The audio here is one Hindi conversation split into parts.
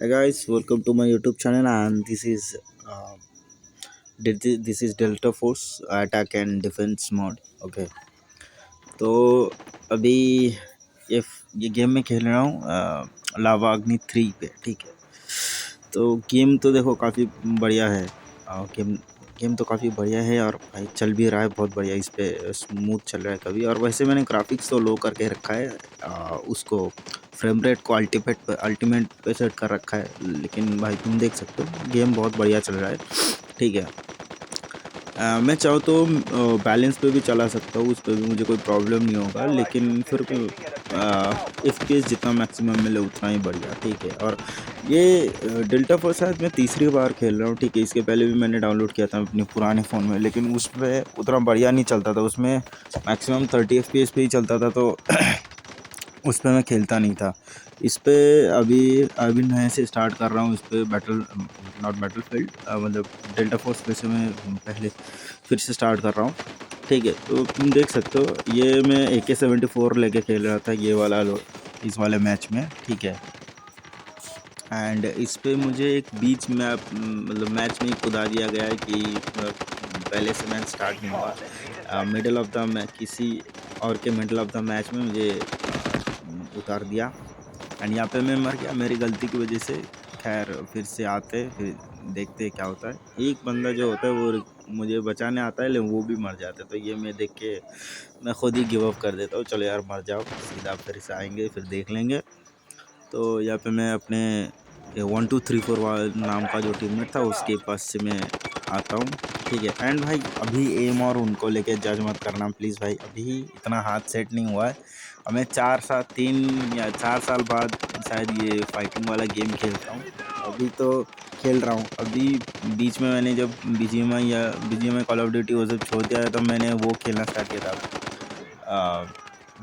Hey guys, welcome to my YouTube channel, and this is Delta Force Attack and Defense Mode. Okay, तो अभी ये ये गेम में खेल रहा हूँ लावा अग्नि 3 पे। ठीक है, तो गेम तो देखो काफ़ी बढ़िया है। गेम गेम तो काफ़ी बढ़िया है और भाई चल भी रहा है बहुत बढ़िया। इस पे स्मूथ चल रहा है कभी। और वैसे मैंने ग्राफिक्स तो लो करके रखा है, उसको फ्रेम रेट को अल्टीमेट पे सेट कर रखा है। लेकिन भाई तुम देख सकते हो गेम बहुत बढ़िया चल रहा है। ठीक है, मैं चाहूँ तो बैलेंस पे भी चला सकता हूँ, उस पर भी मुझे कोई प्रॉब्लम नहीं होगा। लेकिन फिर भी FPS जितना मैक्सिमम मिले उतना ही बढ़िया। ठीक है, और ये डेल्टा फोर्स शायद मैं तीसरी बार खेल रहा हूँ। ठीक है, इसके पहले भी मैंने डाउनलोड किया था अपने पुराने फ़ोन में, लेकिन उस पर उतना बढ़िया नहीं चलता था। उसमें मैक्सिमम 30 FPS पे ही चलता था, तो उस पे मैं खेलता नहीं था। इस पे अभी अभी नए से स्टार्ट कर रहा हूँ। इस पे नॉट बैटलफील्ड, मतलब डेल्टा फोर्स पे से मैं पहले फिर से स्टार्ट कर रहा हूँ। ठीक है, तो तुम देख सकते हो ये मैं AK-74 लेके खेल रहा था, ये वाला इस वाले मैच में। ठीक है, एंड इस पे मुझे एक बीच में मतलब मैच में ही कुदा दिया गया है कि पहले से मैच स्टार्ट नहीं हुआ, मिडल ऑफ द मैच किसी और के मिडल ऑफ द मैच में मुझे उतार दिया। एंड यहाँ पे मैं मर गया मेरी गलती की वजह से। खैर फिर से आते फिर देखते क्या होता है। एक बंदा जो होता है वो मुझे बचाने आता है, लेकिन वो भी मर जाता है। तो ये मैं देख के मैं खुद ही गिव अप कर देता हूँ, चलो यार मर जाओ, सीधा फिर से आएंगे फिर देख लेंगे। तो यहाँ पे मैं अपने 1234 नाम का जो टीममेट था उसके पास से मैं आता हूँ। ठीक है, एंड भाई अभी एम और उनको लेके जज मत करना प्लीज़ भाई, अभी इतना हाथ सेट नहीं हुआ है। मैं 4 साल बाद शायद ये फाइटिंग वाला गेम खेलता हूँ। अभी तो खेल रहा हूँ। अभी बीच में मैंने जब BGMI कॉल ऑफ ड्यूटी वो सब छोड़ दिया है, तो मैंने वो खेलना स्टार्ट किया था,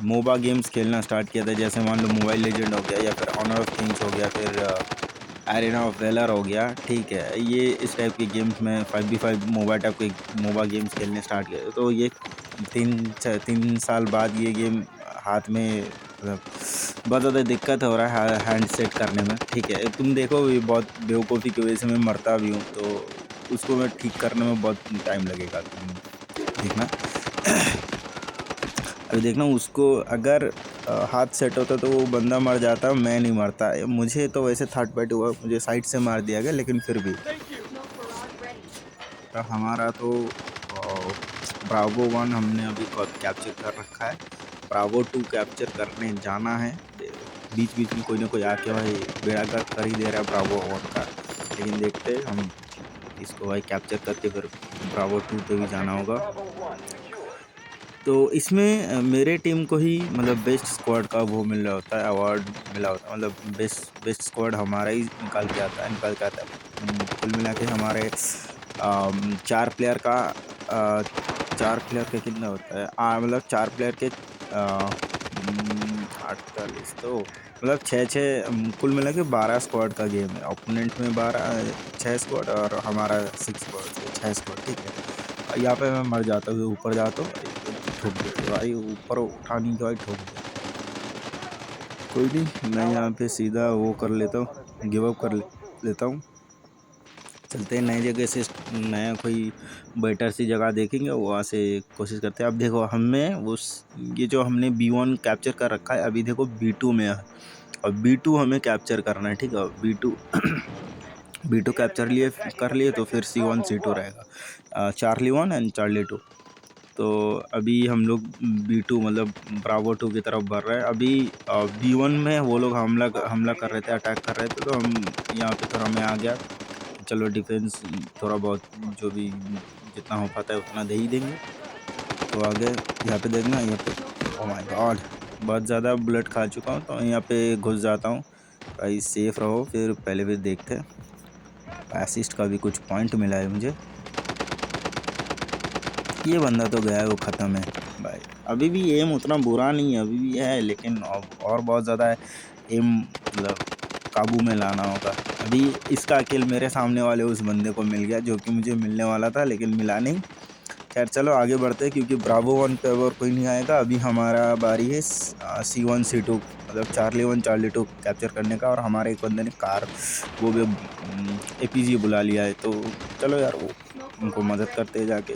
मोबा गेम्स खेलना स्टार्ट किया था। जैसे मान लो मोबाइल लेजेंड हो गया, या फिर ऑनर ऑफ किंग्स हो गया, फिर एरेना ऑफ वेलर हो गया। ठीक है, ये इस टाइप के गेम्स में 5v5 मोबा टाइप के मोबा गेम्स खेलने स्टार्ट किया। तो ये 3 साल बाद ये गेम हाथ में, मतलब बहुत ज़्यादा दिक्कत हो रहा है हैंड सेट करने में। ठीक है, तुम देखो ये बहुत बेवकूफ़ी की वजह से मैं मरता भी हूँ, तो उसको मैं ठीक करने में बहुत टाइम लगेगा। तुम देखना अभी देखना उसको अगर हाथ सेट होता तो वो बंदा मर जाता, मैं नहीं मरता। मुझे तो वैसे थर्ड पार्टी हुआ, मुझे साइड से मार दिया गया, लेकिन फिर भी तो हमारा तो ब्रावो 1 हमने अभी कैप्चर कर रखा है। ब्रावो 2 कैप्चर करने जाना है। बीच बीच में कोई ना कोई आके भाई बेड़ा गर्क कर ही दे रहा है ब्रावो 1 का। लेकिन देखते हम इसको भाई कैप्चर करके फिर ब्रावो 2 पे भी जाना होगा। तो इसमें मेरे टीम को ही मतलब बेस्ट स्क्वाड का वो मिल रहा होता है, अवार्ड मिला होता है। मतलब बेस्ट स्क्वाड हमारा ही निकाल के आता है। कुल मिला के हमारे 4 प्लेयर का 4 प्लेयर का कितना होता है, मतलब 4 प्लेयर के 48, तो मतलब छः छः कुल मिला के 12 स्क्वाड का गेम है। ओपोनेंट में 6 स्क्वाड और हमारा 6 स्क्वाड 6 स्क्वाड। ठीक है, यहाँ पे मैं मर जाता हूँ, ऊपर जाता हूँ, ठोक देते भाई, ऊपर उठाने के बाद ठोक देते। कोई नहीं, मैं यहाँ पे सीधा वो कर लेता हूँ, गिव अप कर लेता हूँ। चलते हैं नई जगह से, नया कोई बेटर सी जगह देखेंगे, वहाँ से कोशिश करते हैं। अब देखो हमें उस ये जो हमने B1 कैप्चर कर रखा है, अभी देखो B2 में है और B2 हमें कैप्चर करना है। ठीक है, B2 B2 कैप्चर कर लिए तो फिर C1 C2 रहेगा, Charlie 1 एंड Charlie 2। तो अभी हम लोग B2 मतलब ब्रावो 2 की तरफ बढ़ रहे हैं। अभी B1 में वो लोग हमला कर रहे थे, अटैक कर रहे थे, तो हम यहाँ पे थोड़ा मैं आ गया। चलो डिफेंस थोड़ा बहुत जो भी जितना हो पाता है उतना दे ही देंगे। तो आगे यहाँ पे देखना, यहाँ पे ओ माय गॉड बहुत ज़्यादा बुलेट खा चुका हूँ, तो यहाँ पे घुस जाता हूँ। भाई सेफ रहो, फिर पहले भी देखते हैं। असिस्ट का भी कुछ पॉइंट मिला है मुझे। ये बंदा तो गया है, वो ख़त्म है भाई। अभी भी एम उतना बुरा नहीं है, अभी भी है, लेकिन अब और बहुत ज़्यादा एम मतलब काबू में लाना होगा। अभी इसका किल मेरे सामने वाले उस बंदे को मिल गया जो कि मुझे मिलने वाला था, लेकिन मिला नहीं। खैर चलो आगे बढ़ते हैं, क्योंकि ब्रावो 1 पे और कोई नहीं आएगा। अभी हमारा बारी है C1 C2 मतलब चार्ली 1 चार्ली 2 कैप्चर करने का, और हमारे एक बंदे ने कार वो भी एपीजी बुला लिया है, तो चलो यार वो उनको मदद करते हैं जाके।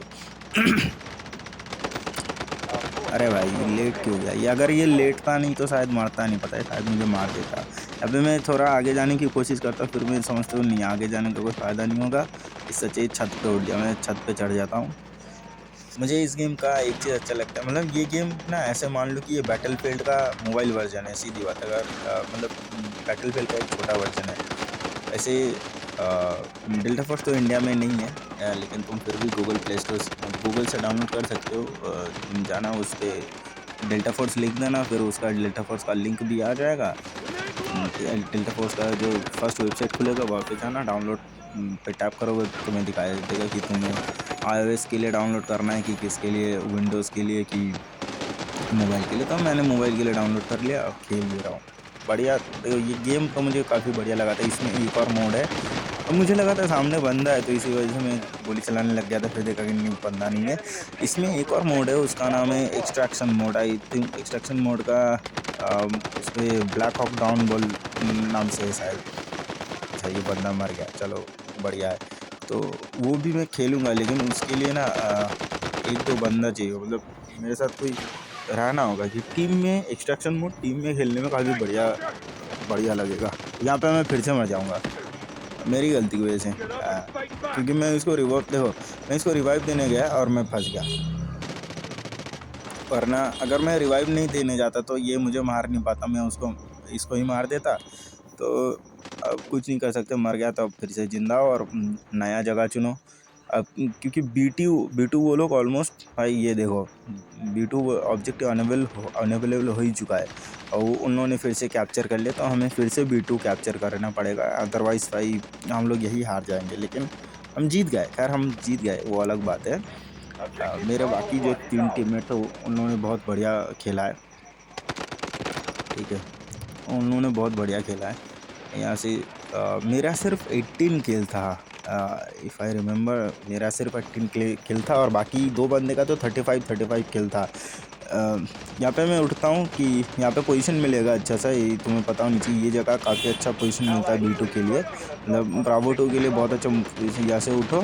अरे भाई लेट क्यों गया ये? अगर ये लेटता नहीं तो शायद मरता नहीं, पता है, शायद मुझे मार देता। अभी मैं थोड़ा आगे जाने की कोशिश करता, फिर मैं समझता हूँ नहीं आगे जाने का कोई फ़ायदा नहीं होगा, इससे चाहिए छत पे उठ जाए। मैं छत पे चढ़ जाता हूँ। मुझे इस गेम का एक चीज़ अच्छा लगता है, मतलब ये गेम ना ऐसे मान लो कि ये बैटलफील्ड का मोबाइल वर्जन है, सीधी बात। अगर मतलब बैटलफील्ड का एक छोटा वर्जन है ऐसे। डेल्टा फोर्स तो इंडिया में नहीं है, लेकिन तुम फिर भी गूगल से डाउनलोड कर सकते हो। तुम जाना उस पर डेल्टा फोर्स लिख देना, फिर उसका डेल्टा फोर्स का लिंक भी आ जाएगा। डेल्टा फोर्स का जो फर्स्ट वेबसाइट खुलेगा वहाँ पे जाना, डाउनलोड पे टैप करोगे तो तुम्हें दिखाई देगा कि तुम्हें iOS के लिए डाउनलोड करना है कि किसके लिए, विंडोज़ के लिए कि मोबाइल के लिए। तो मैंने मोबाइल के लिए डाउनलोड कर लिया, अब खेल ले रहा हूँ। बढ़िया, देखो ये गेम तो मुझे काफ़ी बढ़िया लगा था। इसमें एक और मोड है, और मुझे लगा था सामने बंदा है तो इसी वजह से मैं गोली चलाने लग गया था, फिर देखा कि नहीं बंदा नहीं है। इसमें एक और मोड है, उसका नाम है extraction mode. I think extraction mode का उस पर ब्लैक हॉक डाउन बॉल नाम से है शायद। अच्छा ये बंदा मर गया, चलो बढ़िया है। तो वो भी मैं खेलूँगा, लेकिन उसके लिए ना एक दो बंदा चाहिए, मतलब मेरे साथ कोई रहना होगा कि टीम में एक्सट्रैक्शन मोड टीम में खेलने में काफ़ी बढ़िया बढ़िया लगेगा। यहाँ पे मैं फिर से मर जाऊँगा मेरी गलती की वजह से, क्योंकि मैं इसको रिवाइव देने गया और मैं फंस गया। वरना अगर मैं रिवाइव नहीं देने जाता तो ये मुझे मार नहीं पाता, मैं इसको ही मार देता। तो अब कुछ नहीं कर सकते, मर गया तो अब फिर से जिंदा हो और नया जगह चुनो। अब क्योंकि बी टू वो लोग ऑलमोस्ट, भाई ये देखो बी2 ऑब्जेक्ट अनअवेलेबल हो ही चुका है, और उन्होंने फिर से कैप्चर कर लिया, तो हमें फिर से बी2 कैप्चर करना पड़ेगा, अदरवाइज़ भाई हम लोग यही हार जाएंगे। लेकिन हम जीत गए, खैर हम जीत गए वो अलग बात है। मेरे बाकी जो 3 टीममेट थे उन्होंने बहुत बढ़िया खेला है, ठीक है, उन्होंने बहुत बढ़िया खेला है। यहाँ से मेरा सिर्फ 18 किल था, इफ़ आई रिमेंबर, मेरा सिर्फ 18 किल था, और बाकी दो बंदे का तो 35 किल था। यहाँ पे मैं उठता हूँ कि यहाँ पे पोजीशन मिलेगा अच्छा सा, ये तुम्हें पता होना चाहिए, ये जगह काफ़ी अच्छा पोजीशन मिलता है बी2 के लिए, मतलब ब्रावो 2 के लिए बहुत अच्छा पोजीशन। यहाँ से उठो,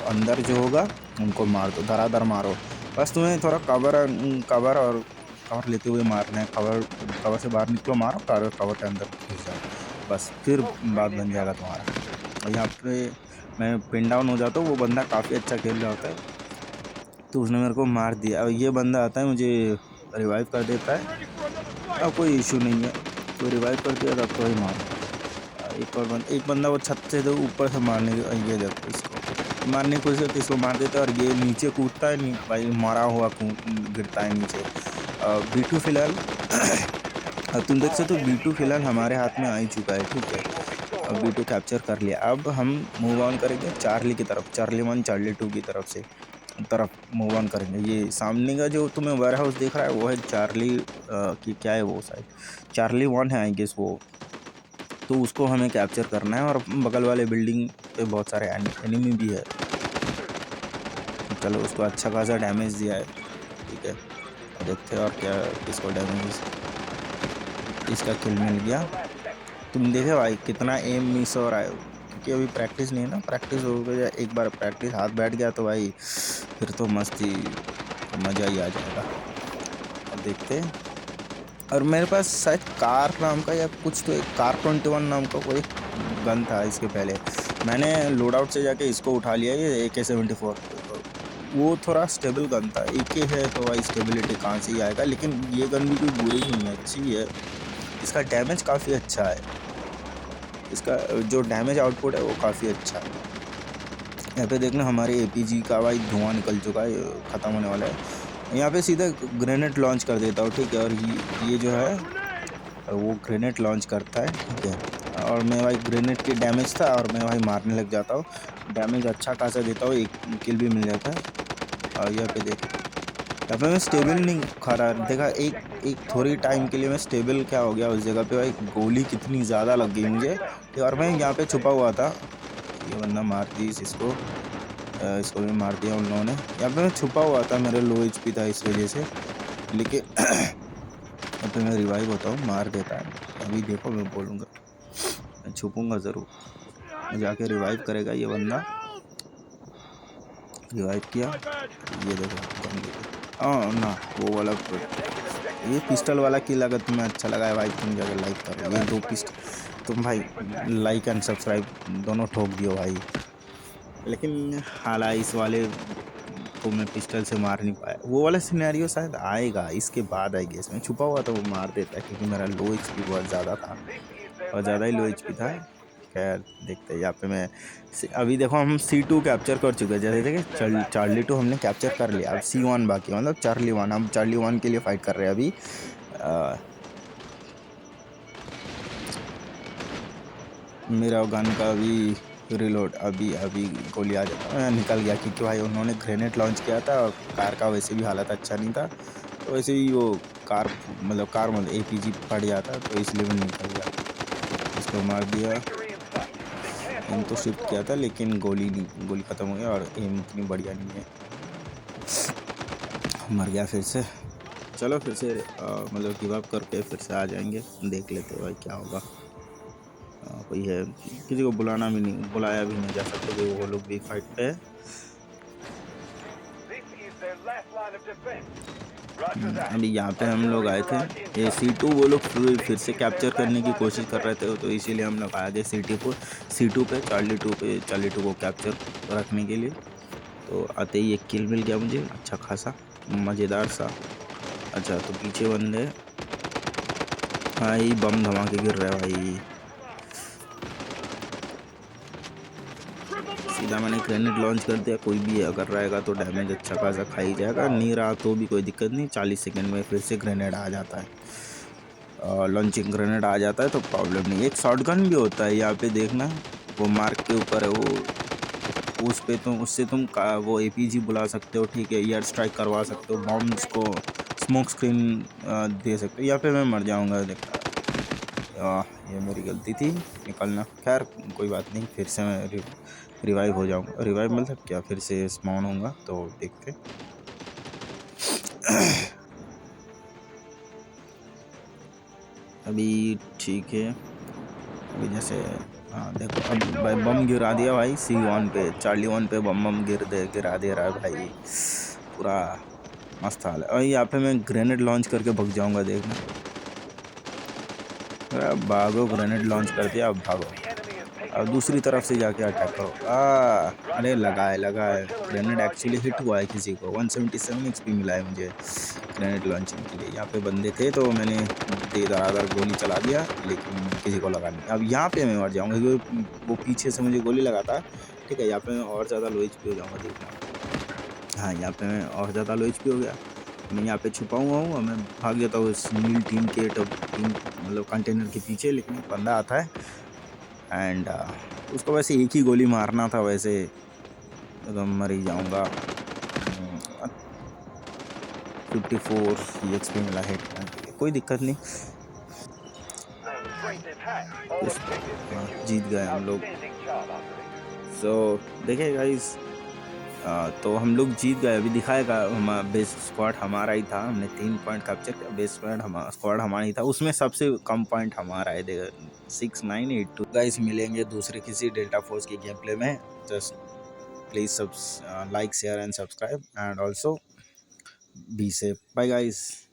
अंदर जो होगा उनको मार दो, धराधर मारो। बस तुम्हें थोड़ा कवर लेते हुए मारना है, कवर से बाहर निकलो, मारो, कवर के अंदर घुस जाओ, बस फिर बात बन जाएगा तुम्हारा। और यहाँ पे मैं पिन डाउन हो जाता हूँ, वो बंदा काफ़ी अच्छा खेल रहा होता है, तो उसने मेरे को मार दिया। और ये बंदा आता है मुझे रिवाइव कर देता है, अब कोई इशू नहीं है, तो रिवाइव कर दिया तब तो ही मारो। एक बंदा वो छत से तो ऊपर से मारने की, ये देखो इसको मारने की कोशिश करके इसको मार देता है, और ये नीचे कूदता है, नहीं भाई मारा हुआ गिरता है नीचे। बी2 फिलहाल अब तुम देख सकते हो बी2 फिलहाल हमारे हाथ में आ ही चुका है, ठीक है, अब बी2 कैप्चर कर लिया। अब हम मूव ऑन करेंगे चार्ली की तरफ, चार्ली 1 चार्ली 2 की तरफ मूव ऑन करेंगे। ये सामने का जो तुम्हें वेयर हाउस दिख रहा है वो है चार्ली की, क्या है वो, शायद चार्ली 1 है आई गेस वो। तो उसको हमें कैप्चर करना है, और बगल वाले बिल्डिंग पे बहुत सारे एनिमी भी है। चलो उसको अच्छा खासा डैमेज दिया है, ठीक है, और देखते हैं और क्या किसको डैमेज, इसका किल मिल गया। तुम देखे भाई कितना एम मिस हो रहा है, क्योंकि अभी प्रैक्टिस नहीं है ना, प्रैक्टिस हो गया, एक बार प्रैक्टिस हाथ बैठ गया तो भाई फिर तो मस्ती, मज़ा ही आ जाएगा। अब देखते हैं। और मेरे पास शायद कार नाम का या कुछ, तो एक कार 21 नाम का कोई गन था इसके पहले, मैंने लोड आउट से जाके इसको उठा लिया, ये AK-74। वो थोड़ा स्टेबल गन था, AK है तो भाई स्टेबिलिटी कहाँ से ही आएगा, लेकिन ये गन भी कोई बुरी नहीं है, अच्छी है, इसका डैमेज काफ़ी अच्छा है, इसका जो डैमेज आउटपुट है वो काफ़ी अच्छा है। यहाँ पे देखना हमारे APG का भाई धुआं निकल चुका है, ख़त्म होने वाला है। यहाँ पे सीधा ग्रेनेड लॉन्च कर देता हूँ, ठीक है, और ये जो है वो ग्रेनेड लॉन्च करता है, ठीक है, और मैं भाई ग्रेनेड की डैमेज था और मैं भाई मारने लग जाता हूँ, डैमेज अच्छा खासा देता हूँ, एक किल भी मिल जाता है। और यहाँ पे देख, यहाँ पे मैं स्टेबल नहीं खा रहा, देखा एक थोड़ी टाइम के लिए मैं स्टेबल क्या हो गया उस जगह पे, भाई गोली कितनी ज़्यादा लग गई मुझे, ठीक, और मैं यहाँ पे छुपा हुआ था, ये बंदा मार दी इसको भी मार दिया उन लोगों ने। यहाँ पे मैं छुपा हुआ था, मेरे लो HP था इस वजह से, लेकिन यहाँ पे मैं रिवाइव होता हूँ, मार देता है। अभी देखो मैं बोलूँगा, मैं छुपूंगा ज़रूर, जाके रिवाइव करेगा ये बंदा। रिवाइव किया, ये देखो गन देखो। ना वो वाला ये पिस्टल वाला किल अगर तुम्हें अच्छा लगा है भाई, तुम जाकर लाइक करो। ये 2 पिस्टल तुम भाई लाइक एंड सब्सक्राइब दोनों ठोक दियो भाई। लेकिन हालांकि इस वाले को मैं पिस्टल से मार नहीं पाया। वो वाला सिनेरियो शायद आएगा इसके बाद, आई गेस। मैं छुपा हुआ तो वो मार देता, क्योंकि मेरा लो एचपी बहुत ज़्यादा था, और ज़्यादा ही लो एचपी था। खैर देखते हैं। यहाँ पे मैं अभी देखो हम C2 कैप्चर कर चुके हैं। जैसे देखे चार्ली 2 हमने कैप्चर कर लिया, अब C1 बाकी है, मतलब चार्ली 1। हम चार्ली 1 के लिए फाइट कर रहे हैं अभी। मेरा गन का अभी रिलोड, अभी गोली आ जाता निकल गया, क्योंकि भाई उन्होंने ग्रेनेड लॉन्च किया था, और कार का वैसे भी हालत अच्छा नहीं था, तो वैसे ही वो कार मतलब APG फट जाता, तो इसलिए मैं निकल गया। इसको मार दिया, एम तो शिफ्ट किया था, लेकिन गोली ख़त्म हो गया, और एम उतनी बढ़िया नहीं है। मर गया फिर से। चलो फिर से मतलब गिव अप करके फिर से आ जाएंगे, देख लेते हैं भाई क्या होगा। कोई है, किसी को बुलाया भी नहीं जा सकता, कि वो लोग भी फाइट पे है। अभी यहाँ पे हम लोग आए थे, ये C2 वो लोग फिर से कैप्चर करने की कोशिश कर रहे थे, तो इसीलिए हम लोग आए थे C2 पे, चार्ली 2 को कैप्चर रखने के लिए। तो आते ही एक किल मिल गया मुझे, अच्छा खासा मज़ेदार सा। अच्छा तो पीछे बंदे भाई, बम धमाके गिर रहे भाई। सीधा मैंने ग्रेनेड लॉन्च कर दिया। कोई भी अगर रहेगा तो डैमेज अच्छा खासा खा ही जाएगा, नहीं रहा तो भी कोई दिक्कत नहीं, 40 सेकंड में फिर से ग्रेनेड आ जाता है। लॉन्चिंग ग्रेनेड आ जाता है तो प्रॉब्लम नहीं। एक शॉटगन भी होता है यहाँ पे, देखना वो मार्क के ऊपर है, वो उस पे तुम उससे तुम वो APG बुला सकते हो, ठीक है, एयर स्ट्राइक करवा सकते हो, बॉम्ब्स को स्मोक स्क्रीन दे सकते हो। यहाँ पे मैं मर जाऊँगा, देखना ये मेरी गलती थी निकलना। खैर कोई बात नहीं, फिर से मैं रिवाइव हो जाऊंगा। रिवाइव मतलब क्या, फिर से स्पॉन होऊंगा, तो देखते। अभी ठीक है। अभी जैसे देखो, अब भाई बम गिरा दिया भाई C1 पे, चार्ली 1 पे बम गिरा दे रहा है भाई, पूरा मस्त हाल है। और यहाँ पे मैं ग्रेनेड लॉन्च करके भग जाऊंगा, देखना। भागो, ग्रेनेड लॉन्च कर दिया, अब भागो। अब दूसरी तरफ से जाके अटैक करो। अरे लगा है ग्रेनेड, एक्चुअली हिट हुआ है किसी को। 177 XP मिला है मुझे ग्रेनेड लॉन्चिंग के लिए। यहाँ पे बंदे थे तो मैंने दे गोली चला दिया, लेकिन किसी को लगा नहीं। अब यहाँ पे मैं मर जाऊँगा, क्योंकि वो पीछे से मुझे गोली लगाता, ठीक है। यहाँ पे मैं और ज़्यादा लो HP हो जाऊँगा, देखना। हाँ, यहाँ पे मैं और ज़्यादा लो HP हो गया। मैं यहाँ पे छुपा हुआ हूँ, मैं भाग जाता हूँ इस नील टीम मतलब कंटेनर के पीछे, लेकिन एक बंदा आता है, एंड उसको वैसे एक ही गोली मारना था, वैसे तो मर ही जाऊँगा। 54 EXP मिला है, कोई दिक्कत नहीं। जीत गए हम लोग। देखिए गाइस, तो हम लोग जीत गए। अभी दिखाएगा, बेस स्क्वाड हमारा ही था, हमने 3 पॉइंट कैप्चर किया। बेस स्क्वाड हमारा ही था, उसमें सबसे कम पॉइंट हमारा है, देखो 6982। गाइस मिलेंगे दूसरे किसी डेल्टा फोर्स के गेम प्ले में। Just please like, share and subscribe, and also be safe. Bye guys.